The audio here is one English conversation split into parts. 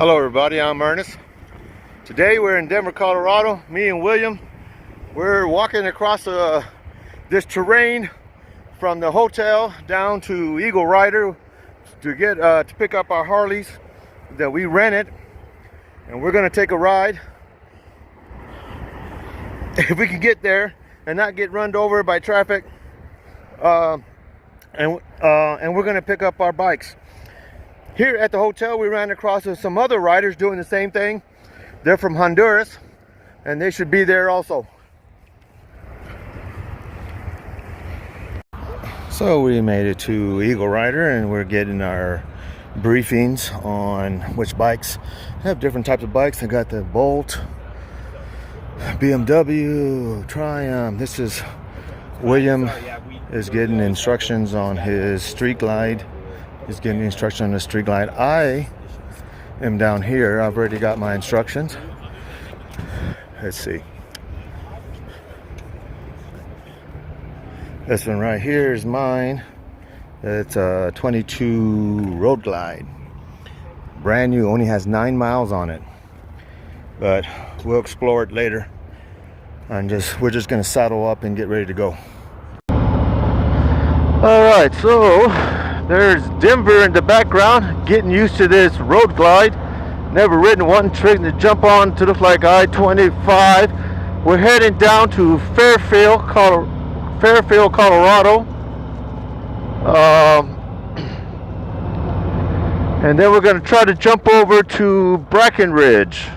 Hello everybody, I'm Ernest. Today we're in Denver, Colorado. Me and William, we're walking across this terrain from the hotel down to Eagle Rider to get to pick up our Harleys that we rented, and we're gonna take a ride. If we can get there and not get run over by traffic, and we're gonna pick up our bikes. Here at the hotel, we ran across some other riders doing the same thing. They're from Honduras, and they should be there also. So we made it to Eagle Rider, and we're getting our briefings on which bikes. I have different types of bikes. I got the Bolt, BMW, Triumph. This is William is getting instructions on his Street Glide. He's getting instructions on the Street Glide. I am down here. I've already got my instructions. Let's see. This one right here is mine. It's a 22 Road Glide. Brand new, only has 9 miles on it. But we'll explore it later. We're just gonna saddle up and get ready to go. Alright, so there's Denver in the background, getting used to this Road Glide. Never ridden one, trying to jump on to look like I-25. We're heading down to Fairfield, Colorado. And then we're going to try to jump over to Breckenridge.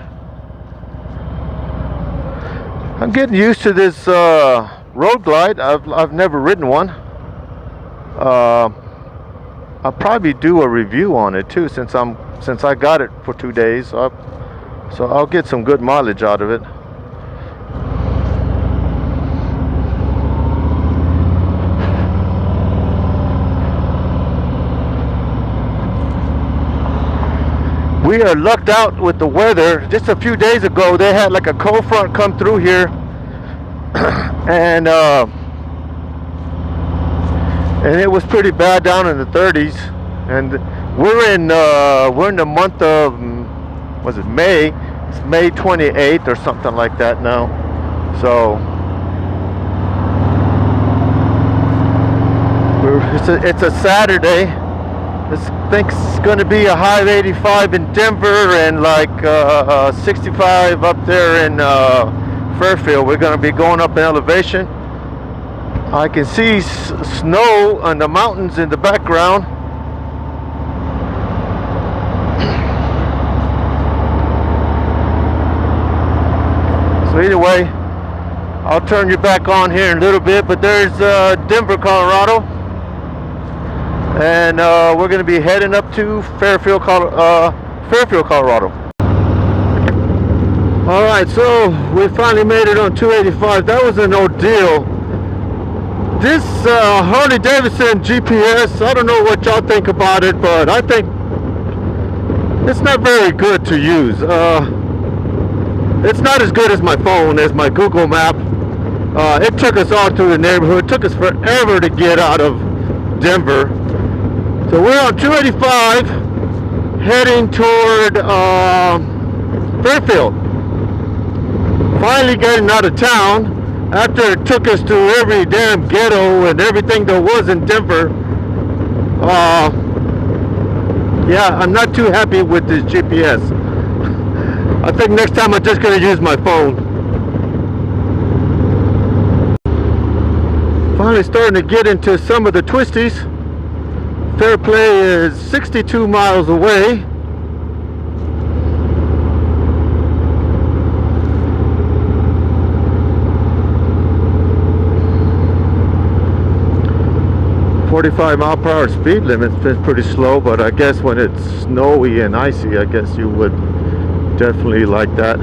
I'm getting used to this Road Glide. I've never ridden one. I'll probably do a review on it too, since I got it for 2 days. So I'll get some good mileage out of it. We are lucked out with the weather. Just a few days ago, they had like a cold front come through here, and it was pretty bad down in the 30s. And we're in the month of, was it May? It's May 28th or something like that now. So it's a Saturday. I think it's going to be a high of 85 in Denver and like 65 up there in Fairfield. We're going to be going up in elevation. I can see snow on the mountains in the background. So anyway, I'll turn you back on here in a little bit, but there's Denver, Colorado. And we're going to be heading up to Fairfield, Colorado. Alright, so we finally made it on 285. That was an ordeal. This Harley Davidson GPS, I don't know what y'all think about it, but I think it's not very good to use. It's not as good as my phone, as my Google map. It took us all through the neighborhood. It took us forever to get out of Denver. So we're on 285 heading toward Fairfield. Finally getting out of town after it took us to every damn ghetto and everything there was in Denver. Yeah, I'm not too happy with this GPS. I think next time I'm just going to use my phone. Finally starting to get into some of the twisties. Fairplay is 62 miles away. .45-mile-per-hour speed limit's been pretty slow, but I guess when it's snowy and icy, I guess you would definitely like that.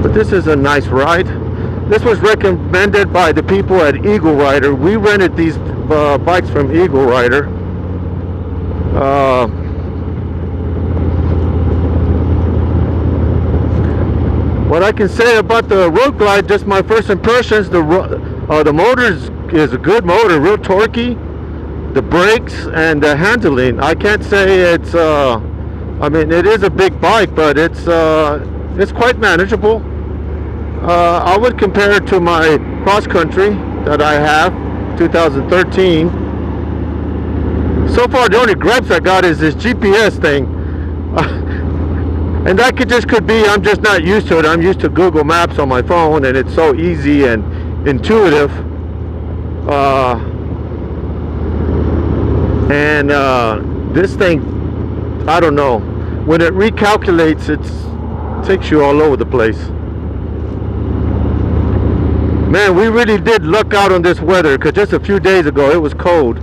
But this is a nice ride. This was recommended by the people at Eagle Rider. We rented these bikes from Eagle Rider. What I can say about the Road Glide, just my first impressions, the motor is a good motor, real torquey. The brakes and the handling, I can't say it's I mean, it is a big bike, but it's quite manageable. I would compare it to my cross country that I have, 2013. So far, the only gripes I got is this GPS thing, and that could be I'm just not used to it. I'm used to Google Maps on my phone, and it's so easy and intuitive. And this thing, I don't know. When it recalculates, it takes you all over the place. Man, we really did luck out on this weather, because just a few days ago it was cold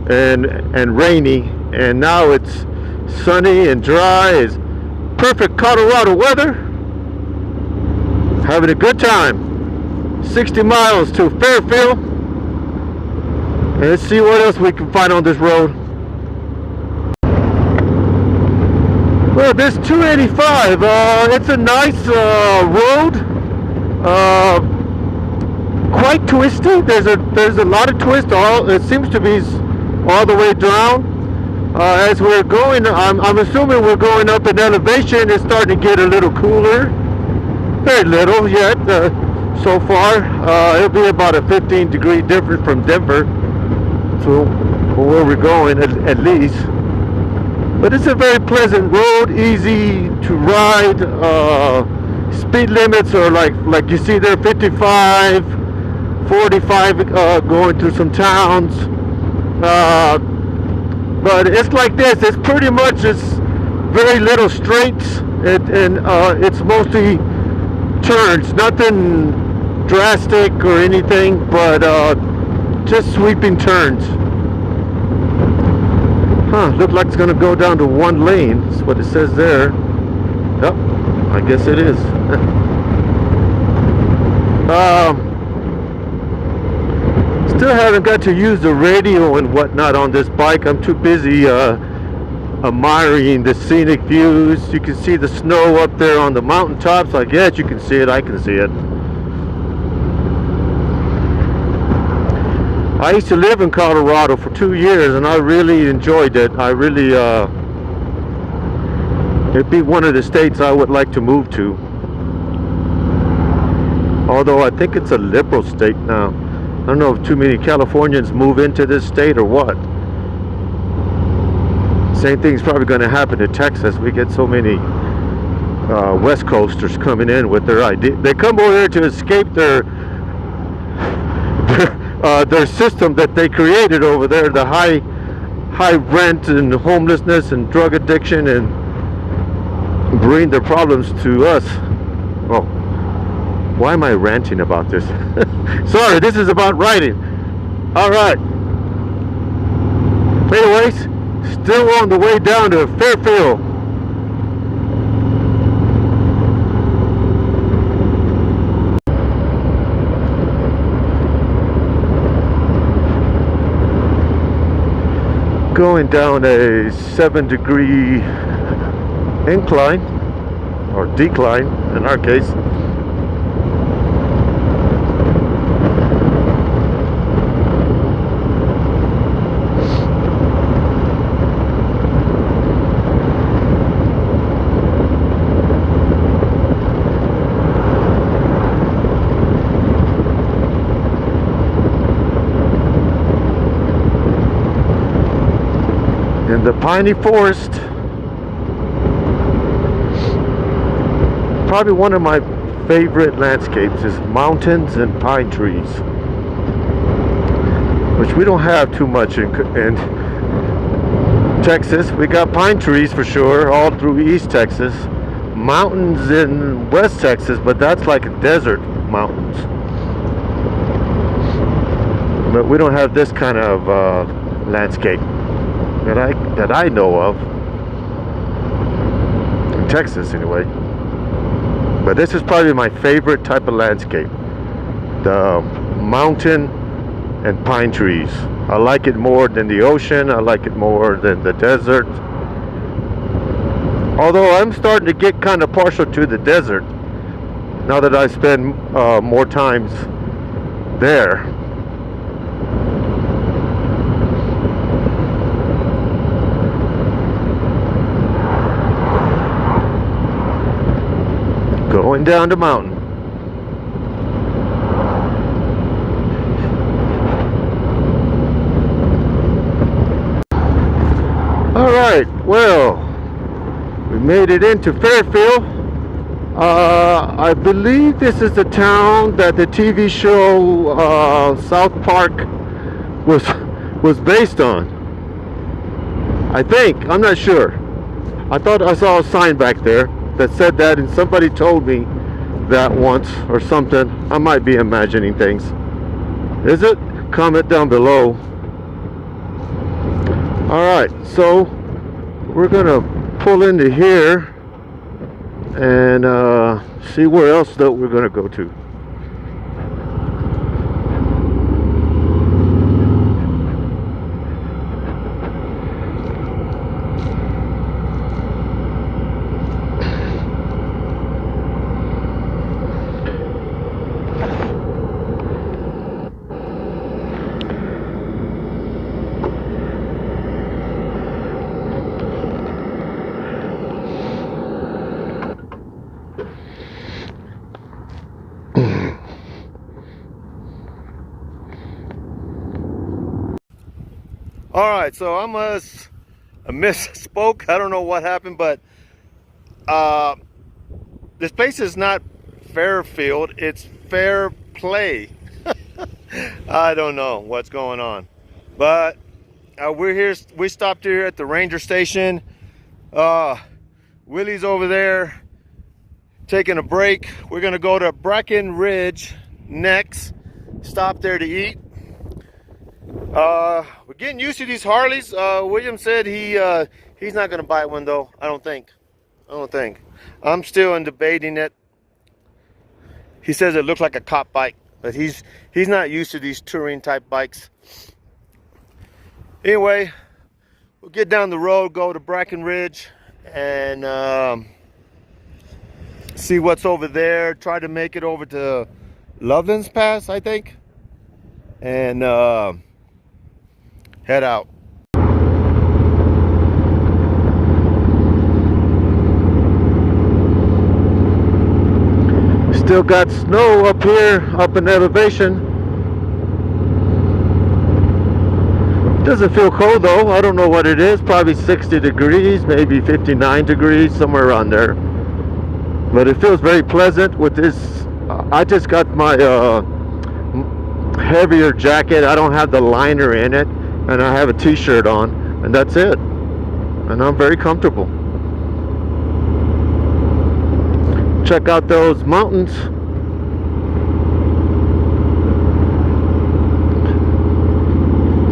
and rainy, and now it's sunny and dry. It's perfect Colorado weather. Having a good time. 60 miles to Fairfield. And let's see what else we can find on this road. Well, this 285, it's a nice road. Quite twisty. There's a lot of twist. It seems to be all the way down. As we're going, I'm assuming we're going up in elevation. It's starting to get a little cooler. Very little yet so far. It'll be about a 15-degree difference from Denver to where we're going at least. But it's a very pleasant road, easy to ride. Speed limits are like you see there, 55, 45 going through some towns. But it's like this. It's pretty much very little straights, and it's mostly turns. Nothing drastic or anything, but just sweeping turns. Looks like it's going to go down to one lane. That's what it says there. Yep, I guess it is. Still haven't got to use the radio and whatnot on this bike. I'm too busy admiring the scenic views. You can see the snow up there on the mountaintops. I guess you can see it. I can see it. I used to live in Colorado for 2 years, and I really enjoyed it. I really, it'd be one of the states I would like to move to. Although I think it's a liberal state now. I don't know if too many Californians move into this state or what. Same thing's probably going to happen to Texas. We get so many West Coasters coming in with their idea. They come over here to escape their system that they created over there, the high rent and homelessness and drug addiction, and bring their problems to us. Oh, why am I ranting about this? Sorry, this is about writing. All right. Anyways, still on the way down to Fairfield. Going down a 7-degree incline, or decline in our case. In the piney forest. Probably one of my favorite landscapes is mountains and pine trees, which we don't have too much in Texas. We got pine trees for sure all through East Texas, mountains in West Texas, but that's like desert mountains. But we don't have this kind of landscape that I know of in Texas anyway. But this is probably my favorite type of landscape, the mountain and pine trees. I like it more than the ocean. I like it more than the desert, although I'm starting to get kind of partial to the desert now that I spend more times there. going down the mountain. All right, well, we made it into Fairfield. I believe this is the town that the TV show South Park was based on. I think. I'm not sure. I thought I saw a sign back there that said that, and somebody told me that once or something. I might be imagining things. Is it? Comment down below. Alright, so we're gonna pull into here and see where else that we're gonna go to. All right, so I misspoke. I don't know what happened, but this place is not Fairfield, it's Fairplay. I don't know what's going on, but we're here. We stopped here at the ranger station. Willie's over there taking a break. We're gonna go to Breckenridge next. Stop there to eat. We're getting used to these Harleys. William said he's not gonna buy one though. I don't think. I'm still debating it. He says it looks like a cop bike, but he's not used to these touring type bikes. Anyway, we'll get down the road, go to Breckenridge, and see what's over there. Try to make it over to Loveland's Pass, I think, and head out. Still got snow up here, up in elevation. Doesn't feel cold though. I don't know what it is. Probably 60 degrees, maybe 59 degrees, somewhere around there. But it feels very pleasant with this. I just got my heavier jacket. I don't have the liner in it, and I have a t-shirt on, and that's it. And I'm very comfortable. Check out those mountains.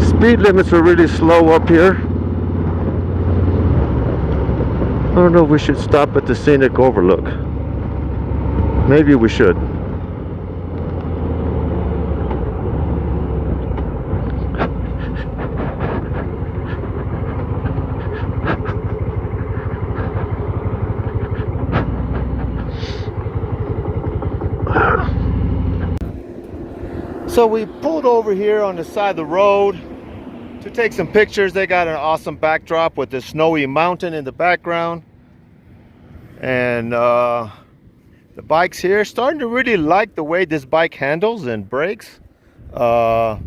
Speed limits are really slow up here. I don't know if we should stop at the scenic overlook. Maybe we should. So we pulled over here on the side of the road to take some pictures. They got an awesome backdrop with the snowy mountain in the background. And the bike's here. Starting to really like the way this bike handles and brakes. I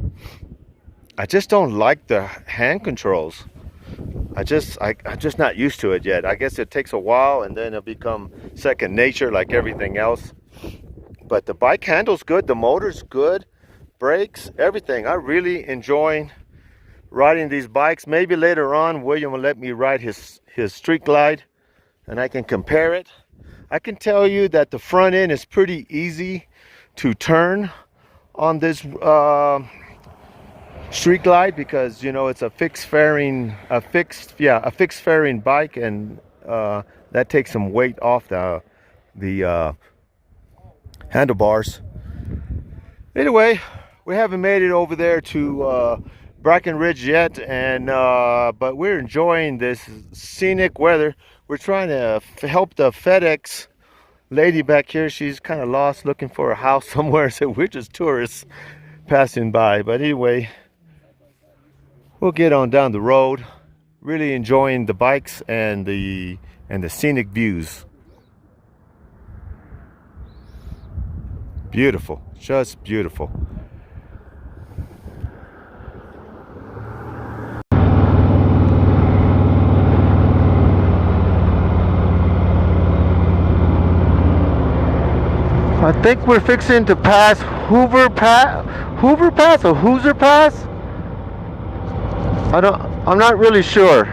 just don't like the hand controls. I'm just not used to it yet. I guess it takes a while and then it'll become second nature like everything else. But the bike handles good, the motor's good. Brakes, everything. I really enjoy riding these bikes. Maybe later on William will let me ride his Street Glide and I can compare it. I can tell you that the front end is pretty easy to turn on this Street Glide because you know it's a fixed fairing bike, and that takes some weight off the handlebars. Anyway, we haven't made it over there to Breckenridge yet, and but we're enjoying this scenic weather. We're trying to help the FedEx lady back here. She's kind of lost looking for a house somewhere, so we're just tourists passing by. But anyway, we'll get on down the road, really enjoying the bikes and the scenic views. Beautiful, just beautiful. I think we're fixing to pass Hoover Pass or Hoosier Pass? I'm not really sure.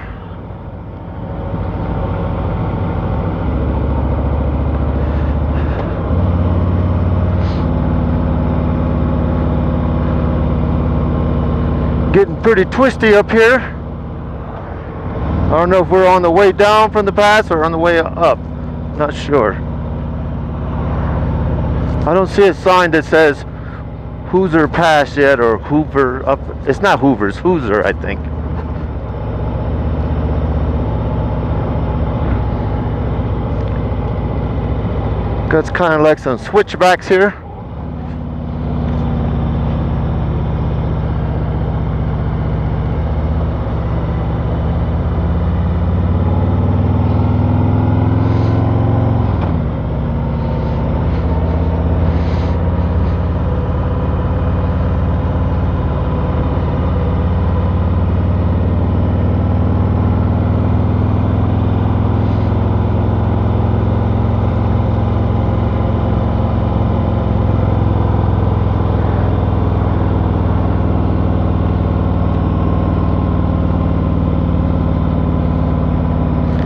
Getting pretty twisty up here. I don't know if we're on the way down from the pass or on the way up. Not sure. I don't see a sign that says Hoosier Pass yet, or Hoover up. It's not Hoover, it's Hoosier, I think. That's kind of like some switchbacks here.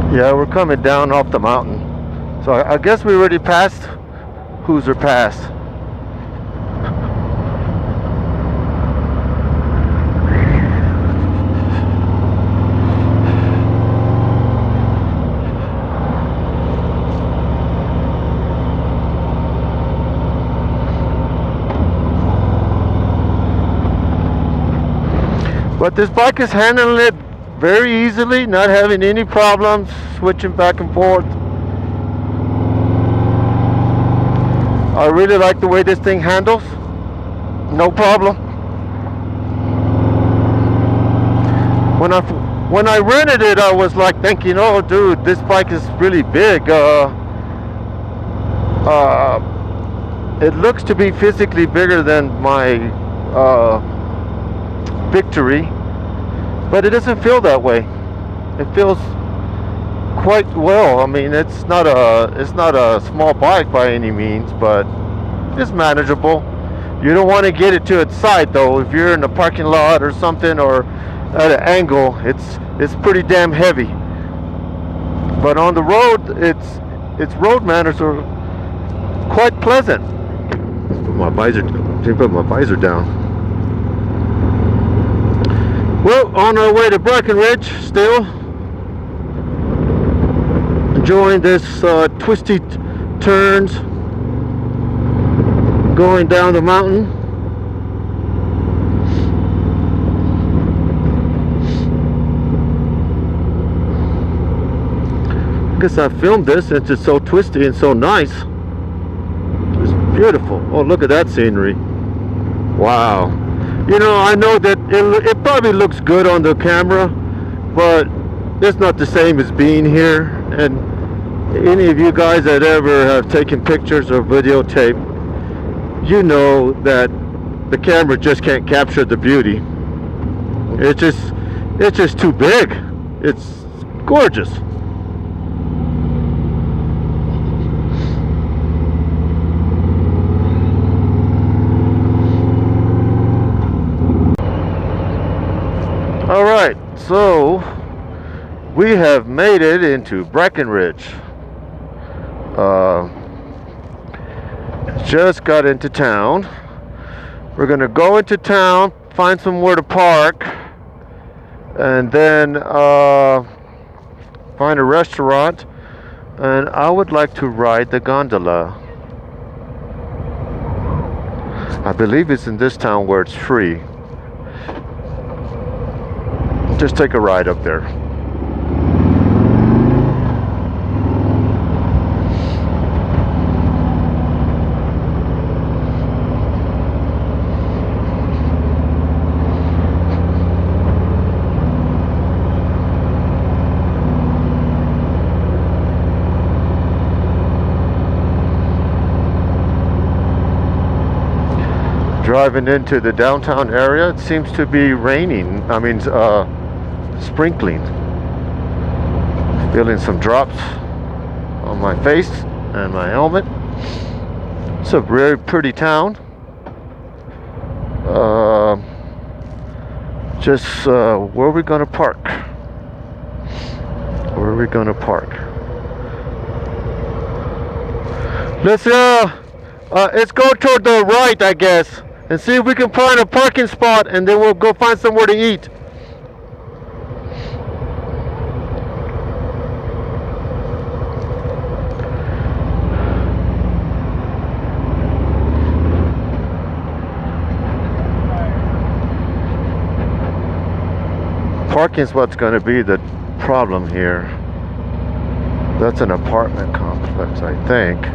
Yeah, we're coming down off the mountain. So I guess we already passed Hoosier Pass. But this bike is handling it very easily, not having any problems switching back and forth. I really like the way this thing handles. No problem. When I rented it, I was like thinking, oh dude, this bike is really big. It looks to be physically bigger than my Victory, but it doesn't feel that way. It feels quite well. I mean, it's not a small bike by any means, but it's manageable. You don't want to get it to its side though. If you're in a parking lot or something, or at an angle, it's pretty damn heavy. But on the road, its road manners are quite pleasant. Put my visor down. Well, on our way to Breckenridge still. Enjoying this twisty turns going down the mountain. I guess I filmed this since it's so twisty and so nice. It's beautiful. Oh, look at that scenery. Wow. You know, I know that it probably looks good on the camera, but it's not the same as being here. And any of you guys that ever have taken pictures or videotape, you know that the camera just can't capture the beauty. It's just too big. It's gorgeous. All right, so we have made it into Breckenridge. Just got into town. We're gonna go into town, find somewhere to park, and then find a restaurant. And I would like to ride the gondola. I believe it's in this town where it's free. Just take a ride up there. driving into the downtown area. It seems to be raining. I mean, sprinkling. Feeling some drops on my face and my helmet. It's a very pretty town. Where are we gonna park? Where are we gonna park? Let's go toward the right, I guess, and see if we can find a parking spot, and then we'll go find somewhere to eat. Parking's what's going to be the problem here. That's an apartment complex, I think.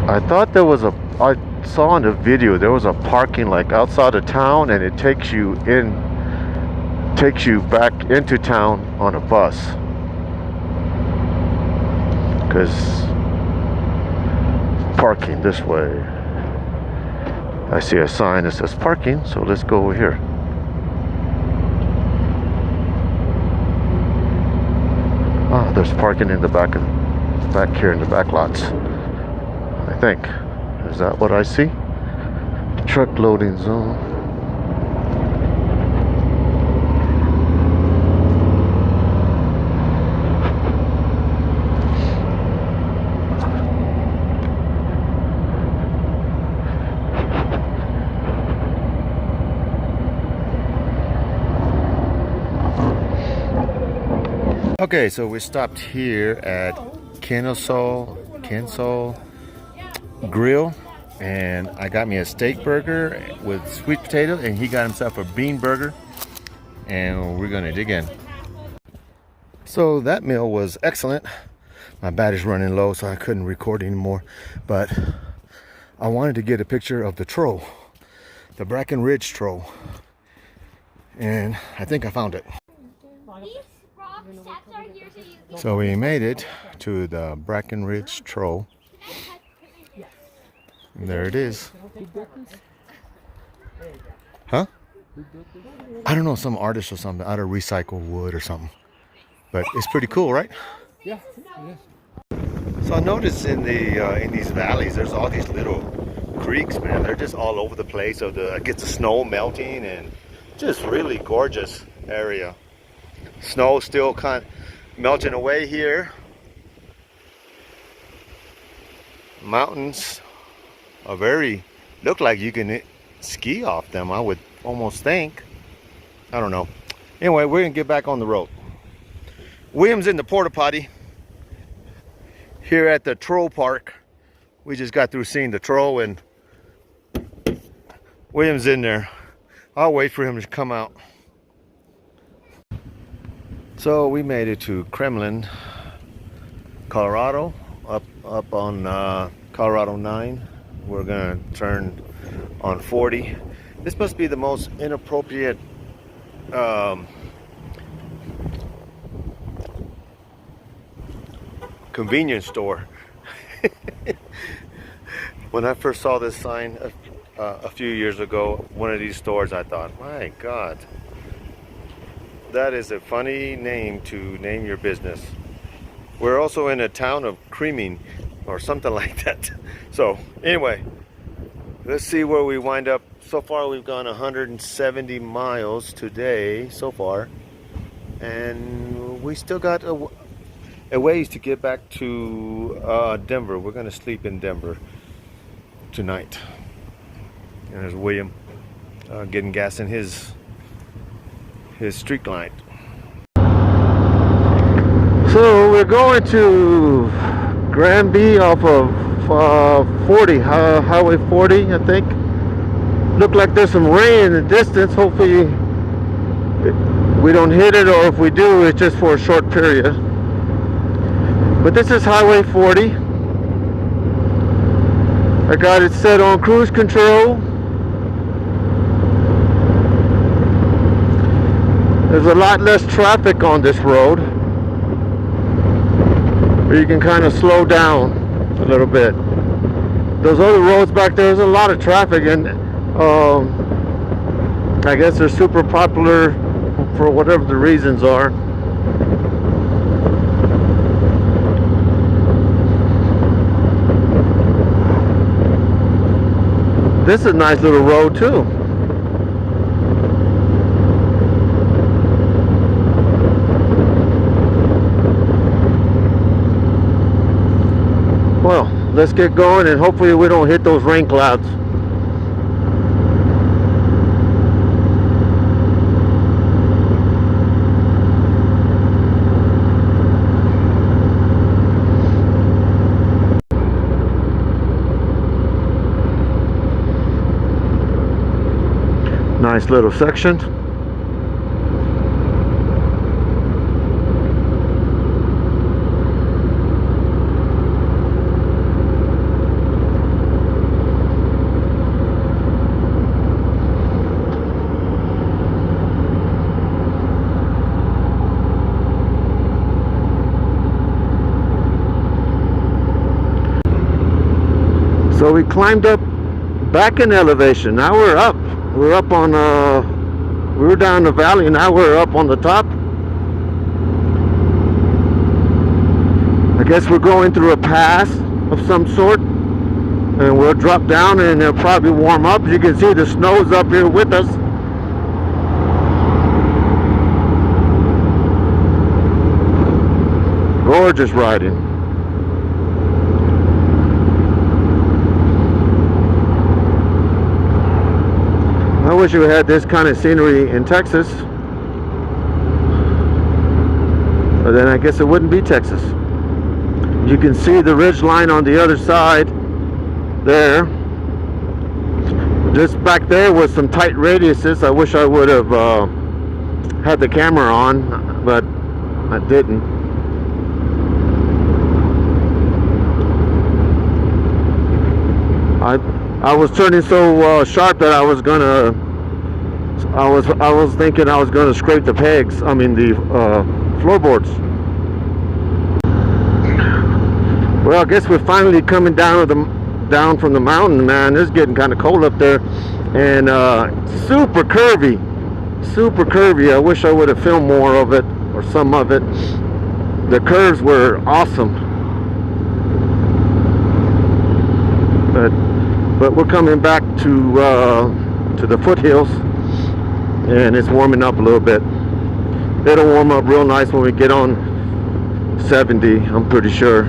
I thought there was I saw in the video there was a parking like outside of town, and it takes you back into town on a bus. Because parking this way. I see a sign that says parking, so let's go over here. Ah, there's parking in the back here in the back lots. I think. Is that what I see? Truck loading zone. Okay, so we stopped here at Kenso Grill, and I got me a steak burger with sweet potato, and he got himself a bean burger, and we're gonna dig in. So that meal was excellent. My battery's running low, so I couldn't record anymore, but I wanted to get a picture of the troll, the Breckenridge troll, and I think I found it. So we made it to the Breckenridge troll. And there it is. Huh? I don't know, some artist or something out of recycled wood or something. But it's pretty cool, right? Yeah. So I noticed in these valleys, there's all these little creeks, man. They're just all over the place. So I get the snow melting, and just really gorgeous area. Snow still kind of melting away here. Mountains are look like you can ski off them, I would almost think. I don't know. Anyway, we're gonna get back on the road. William's in the porta potty here at the troll park. We just got through seeing the troll, and William's in there. I'll wait for him to come out. So we made it to Kremlin, Colorado, up on Colorado 9. We're gonna turn on 40. This must be the most inappropriate convenience store. When I first saw this sign a few years ago, one of these stores, I thought, my God, that is a funny name to name your business. We're also in a town of creaming or something like that. So anyway, let's see where we wind up. So far we've gone 170 miles today so far, and we still got a ways to get back to Denver. We're gonna sleep in Denver tonight. And there's William getting gas in his street light. So we're going to Granby off of 40, Highway 40, I think. Look like there's some rain in the distance. Hopefully we don't hit it, or if we do, it's just for a short period. But this is Highway 40. I got it set on cruise control. There's a lot less traffic on this road, where you can kind of slow down a little bit. those other roads back there, there's a lot of traffic, and I guess they're super popular for whatever the reasons are. This is a nice little road too. Well, let's get going and hopefully we don't hit those rain clouds. Nice little section. So we climbed up back in elevation. Now we're up. We're up on, we were down the valley, now we're up on the top. I guess we're going through a pass of some sort. And we'll drop down and it'll probably warm up. You can see the snow's up here with us. Gorgeous riding. I wish we had this kind of scenery in Texas, but then I guess it wouldn't be Texas. You can see the ridge line on the other side there. Just back there was some tight radiuses. I wish I would have had the camera on, but I didn't. I was turning so sharp that I was thinking I was gonna scrape the pegs. I mean the floorboards. Well, I guess we're finally coming down from the mountain, man. It's getting kind of cold up there, and super curvy, super curvy. I wish I would have filmed more of it or some of it. The curves were awesome, but we're coming back to the foothills, and it's warming up a little bit. It'll warm up real nice when we get on 70, I'm pretty sure.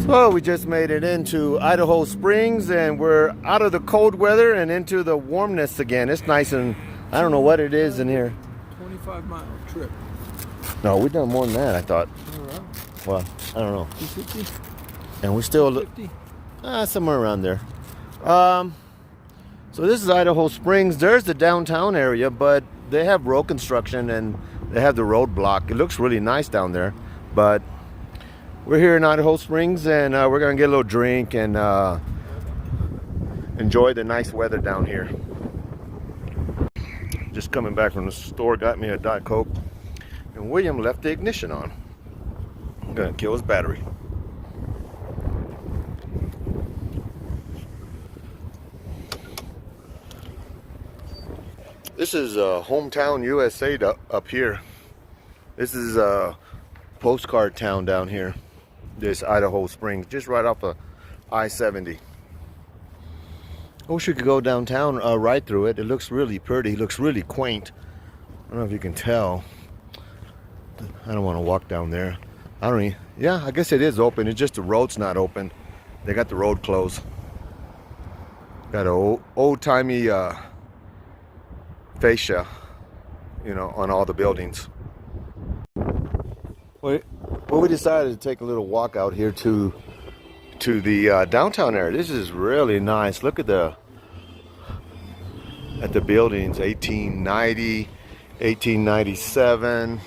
So we just made it into Idaho Springs, and we're out of the cold weather and into the warmness again. It's nice, and I don't know what it is in here. 25-mile trip. No, we've done more than that, I thought. Well, I don't know. 250? And we're still 50? Somewhere around there. So this is Idaho Springs. There's the downtown area, but they have road construction and they have the road block. It looks really nice down there, but we're here in Idaho Springs, and we're gonna get a little drink and enjoy the nice weather down here. Just coming back from the store, got me a Diet Coke, and William left the ignition on. I'm gonna kill his battery. This is hometown USA up here. This is a postcard town down here. This Idaho Springs, just right off of I-70. I wish we could go downtown right through it. It looks really pretty. It looks really quaint. I don't know if you can tell. I don't want to walk down there. I don't even, yeah, I guess it is open. It's just the road's not open. They got the road closed. Got an old-timey fascia, you know, on all the buildings. Well, we decided to take a little walk out here to the downtown area. This is really nice. Look at the buildings. 1890, 1897.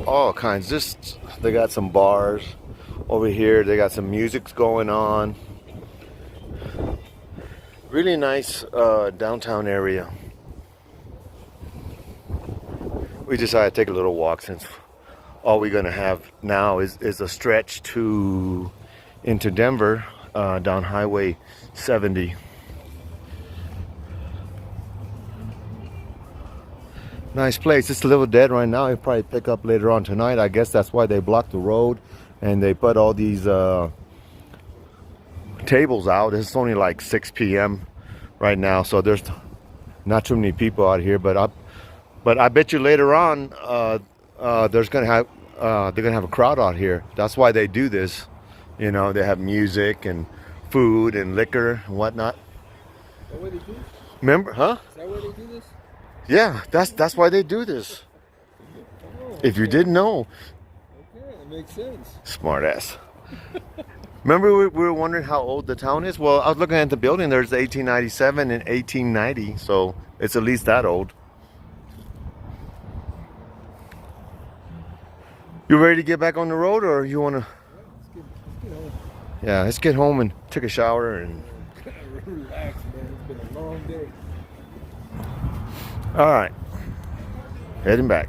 All kinds. Just, they got some bars over here. They got some music going on. Really nice downtown area. We decided to take a little walk since all we're gonna have now is a stretch to into Denver down Highway 70. Nice place. It's a little dead right now. It'll probably pick up later on tonight. I guess that's why they blocked the road and they put all these tables out. It's only like 6 p.m. right now, so there's not too many people out here. But I bet you later on they're gonna have a crowd out here. That's why they do this. You know, they have music and food and liquor and whatnot. Is that why they do this? Remember, huh? Is that why they do this? Yeah, that's why they do this. Oh, If you didn't know. okay, that makes sense. Smart ass. Remember we were wondering how old the town is? Well, I was looking at the building. There's 1897 and 1890, so it's at least that old. You ready to get back on the road, or you want to? Let's get home. Yeah, let's get home and take a shower and. Relax, man. It's been a long day. All right, heading back.